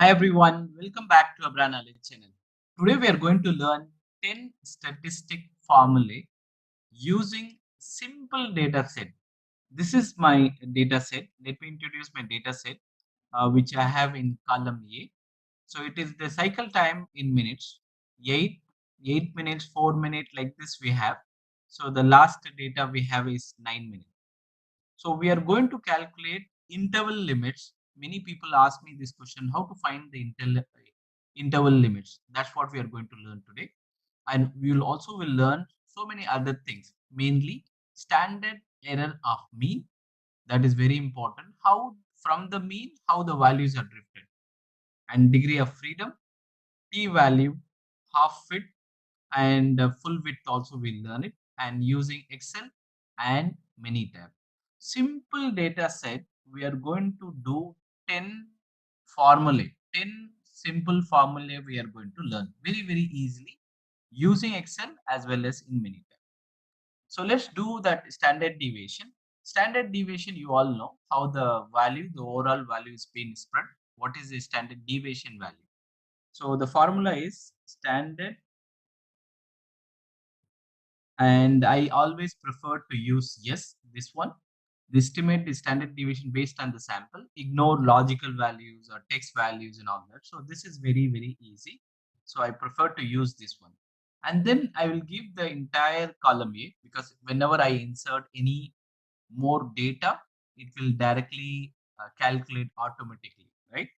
Hi everyone, welcome back to Abrar Knowledge channel. Today we are going to learn 10 statistic formulae using simple data set. This is my data set. Let me introduce my data set which I have in column A. So it is the cycle time in minutes, 8, 8 minutes, 4 minutes like this we have. So the last data we have is 9 minutes. So we are going to calculate interval limits. Many people ask me this question, how to find the interval limits. That's what we are going to learn today. And we will also will learn so many other things, mainly standard error of mean. That is very important. How from the mean, how the values are drifted, and degree of freedom, p-value, half fit, and full width also we'll learn it, and using Excel and Minitab. Simple data set, we are going to do 10 formulae, 10 simple formulae we are going to learn very easily using Excel as well as in Minitab. So let's do that standard deviation. Standard deviation, you all know how the value, the overall value is being spread. What is the standard deviation value? So the formula is standard, and I always prefer to use yes, this one. The estimate the standard deviation based on the sample, ignore logical values or text values and all that. So this is very easy. So I prefer to use this one. And then I will give the entire column A, because whenever I insert any more data, it will directly calculate automatically, right?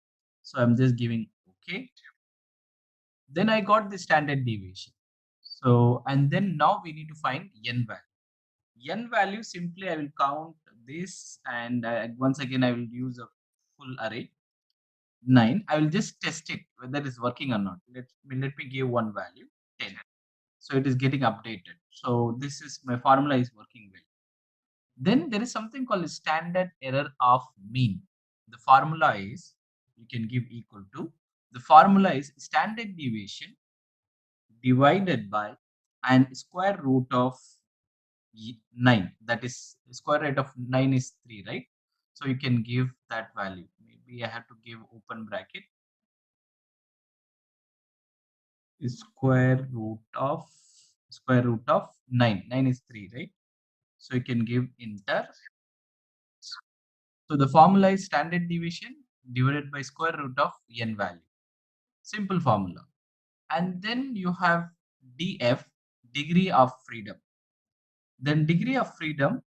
So I'm just giving okay. Then I got the standard deviation. So, and then now we need to find n value. N value, simply I will count this, and once again I will use a full array 9. I will just test it whether it's working or not. Let me give one value 10. So it is getting updated. So this is my formula is working well. Then there is something called standard error of mean. The formula is, you can give equal to, the formula is standard deviation divided by and square root of 9. That is, square root of 9 is 3, right? So you can give that value. Maybe I have to give open bracket, square root of 9. 9 is 3, right? So you can give enter. So the formula is standard deviation divided by square root of n value. Simple formula. And then you have df, degree of freedom. Then degree of freedom,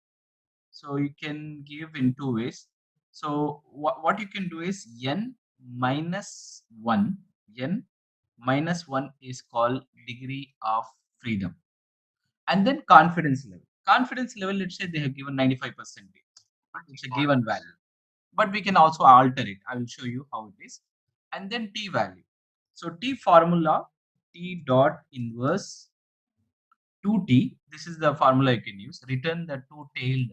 so you can give in two ways. So what you can do is n minus 1. N minus 1 is called degree of freedom. And then confidence level. Confidence level, let's say they have given 95%. It's a given value. But we can also alter it. I will show you how it is. And then t value. So t formula, t dot inverse 2t. This is the formula you can use. Return the two-tailed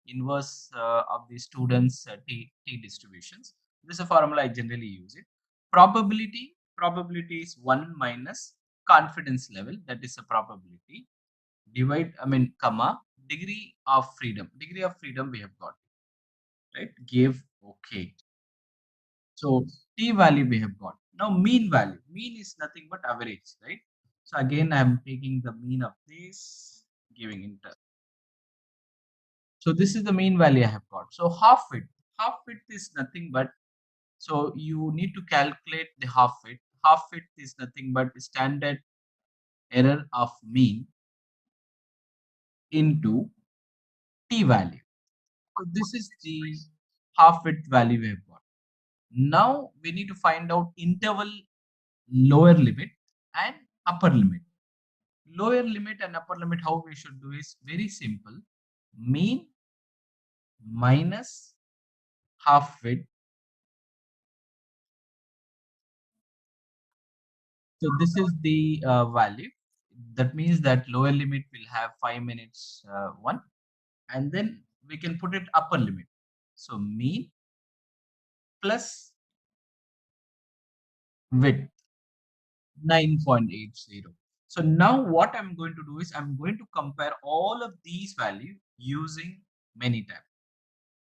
inverse of the students' t distributions. This is a formula I generally use it. Probability is 1 minus confidence level. That is a probability. Divide, I mean, comma, degree of freedom. Degree of freedom we have got, right? Give okay. So t value we have got. Now mean value. Mean is nothing but average, right? So again, I am taking the mean of this, giving enter. So this is the mean value I have got. So half width. Half width is nothing but, so you need to calculate the half width. Half width is nothing but standard error of mean into t value. So this is the half width value we have got. Now we need to find out interval lower limit and upper limit. Lower limit and upper limit, how we should do is very simple. Mean minus half width. So this is the value. That means that lower limit will have 5 minutes 1, and then we can put it upper limit. So mean plus width 9.80. So now what I'm going to do is I'm going to compare all of these values using Minitab.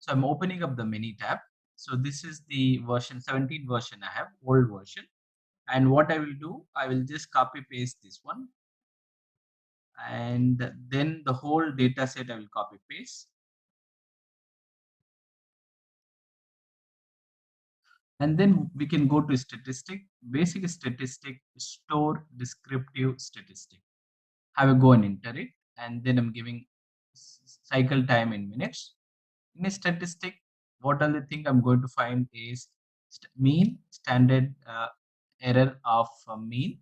So I'm opening up the Minitab. So this is the version 17 version I have, old version. And what I will do, I will just copy paste this one, and then the whole data set I will copy paste. And then we can go to statistic, basic statistic, store descriptive statistic. Have a go and enter it. And then I'm giving cycle time in minutes. In a statistic, what are the thing I'm going to find is mean, standard error of mean,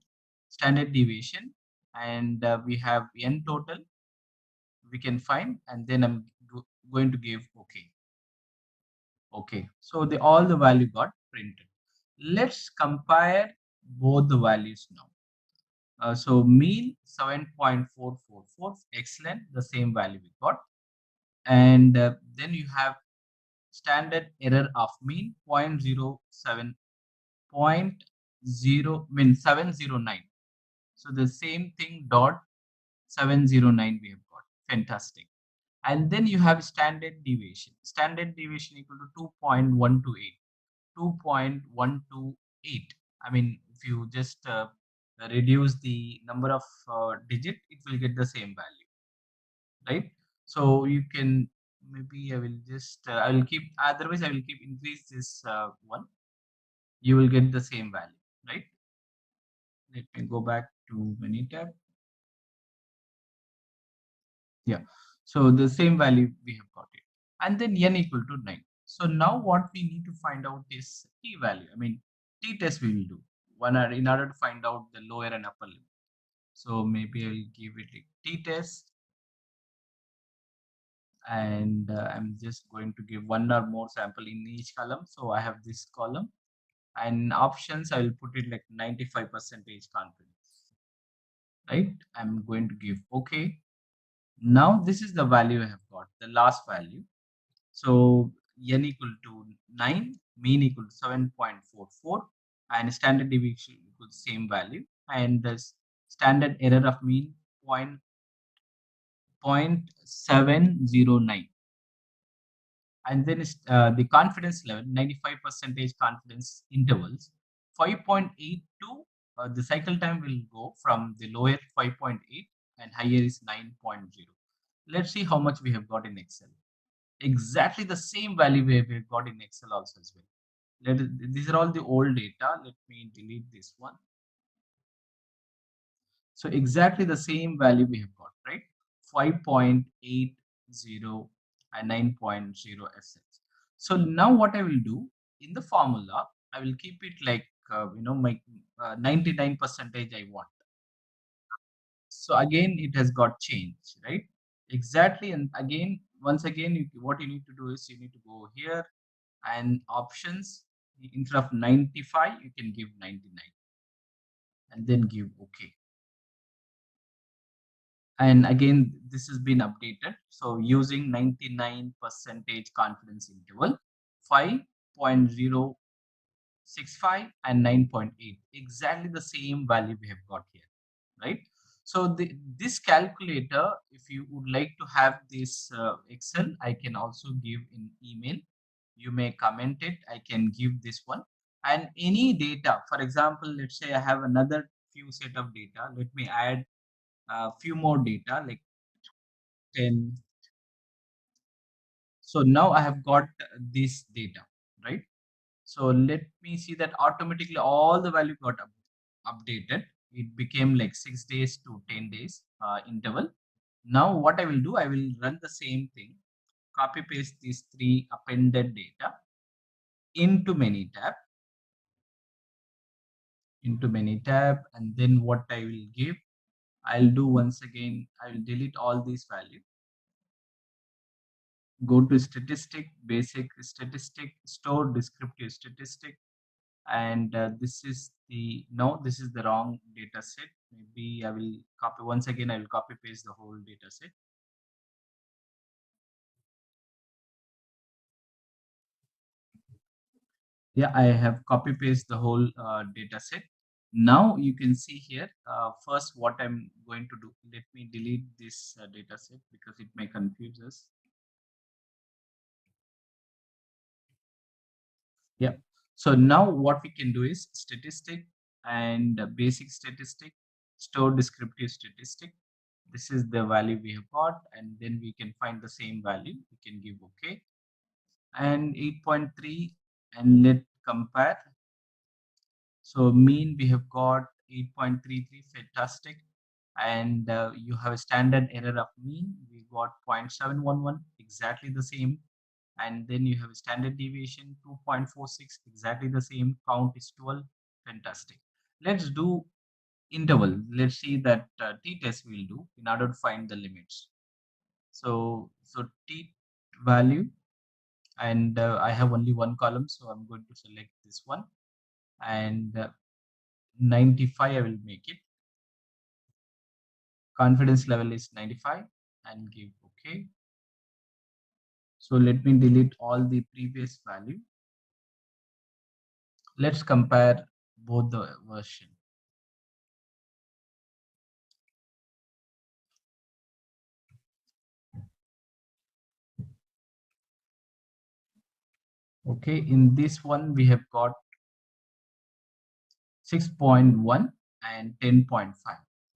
standard deviation, and we have n total we can find, and then I'm going to give okay. Okay, so the all the value got printed. Let's compare both the values now. So mean 7.444, excellent, the same value we got. And then you have standard error of mean 0.07, point 0, mean 709. So the same thing dot 709 we have got. Fantastic. And then you have standard deviation. Standard deviation equal to 2.128. 2.128. I mean, if you just reduce the number of digit, it will get the same value, right? So you can, maybe I will just I will keep, otherwise I will keep increase this one. You will get the same value, right? Let me go back to Minitab. Yeah. So the same value we have got it. And then n equal to 9. So now what we need to find out is t value. I mean, t test we will do one in order to find out the lower and upper limit. So maybe I'll give it a t test, and I'm just going to give one or more sample in each column. So I have this column, and options I will put it like 95% confidence, right? I'm going to give okay. Now this is the value I have got, the last value. So n equal to 9, mean equal to 7.44, and standard deviation equal to same value, and the standard error of mean 0.709. And then the confidence level 95% confidence intervals 5.82. The cycle time will go from the lower 5.8 and higher is 9.0. Let's see how much we have got in Excel. Exactly the same value we have got in Excel also as well. These are all the old data. Let me delete this one. So exactly the same value we have got, right? 5.80 and 9.0 assets. So now what I will do in the formula, I will keep it like, my 99 percentage I want. So again, it has got changed, right? Exactly. And again, once again, what you need to do is you need to go here and options, instead of 95, you can give 99 and then give OK. And again, this has been updated. So using 99 percentage confidence interval, 5.065 and 9.8, exactly the same value we have got here, right? So this calculator, if you would like to have this Excel, I can also give in email. You may comment it. I can give this one. And any data, for example, let's say I have another few set of data. Let me add a few more data like 10. So now I have got this data, right? So let me see that automatically all the value got updated. It became like 6 days to 10 days interval. Now what I will do, I will run the same thing, copy paste these three appended data into Minitab, and then what I will give, I'll do once again, I will delete all these values, go to statistic, basic statistic, store descriptive statistic, and this is the, no, this is the wrong data set. Maybe I will copy once again, I will copy paste the whole data set. Yeah, I have copy paste the whole data set. Now you can see here, first what I'm going to do, let me delete this data set because it may confuse us. Yeah. So now what we can do is statistic and basic statistic, store descriptive statistic. This is the value we have got, and then we can find the same value. We can give OK and 8.3, and let compare. So mean we have got 8.33, fantastic. And you have a standard error of mean. We got 0.711, exactly the same. And then you have a standard deviation 2.46, exactly the same. Count is 12, fantastic. Let's do interval. Let's see that t-test will do in order to find the limits. So t value, and I have only one column, so I'm going to select this one, and 95 I will make it. Confidence level is 95 and give OK. So let me delete all the previous value. Let's compare both the version. Okay, in this one we have got 6.1 and 10.5.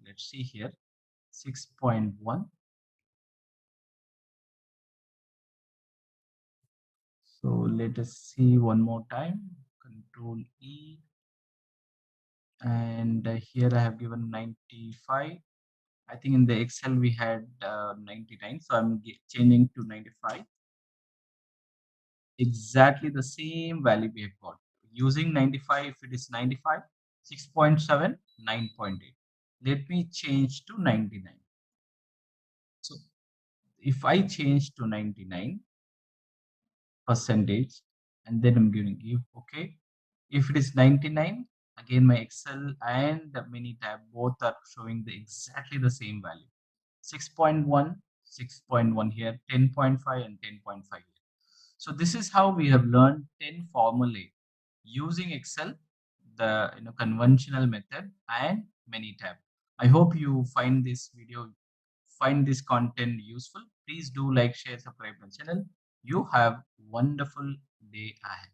Let's see here. 6.1. So let us see one more time. Control E, and here I have given 95. I think in the Excel we had 99, so I'm changing to 95. Exactly the same value we have got. Using 95, if it is 95, 6.7, 9.8. Let me change to 99. So if I change to 99 percentage, and then I'm going to give OK. If it is 99, again my Excel and the Minitab both are showing the exactly the same value. 6.1, 6.1 here, 10.5 and 10.5 here. So this is how we have learned 10 formulae using Excel, the conventional method, and Minitab. I hope you find this content useful. Please do like, share, subscribe my channel. You have wonderful day ahead.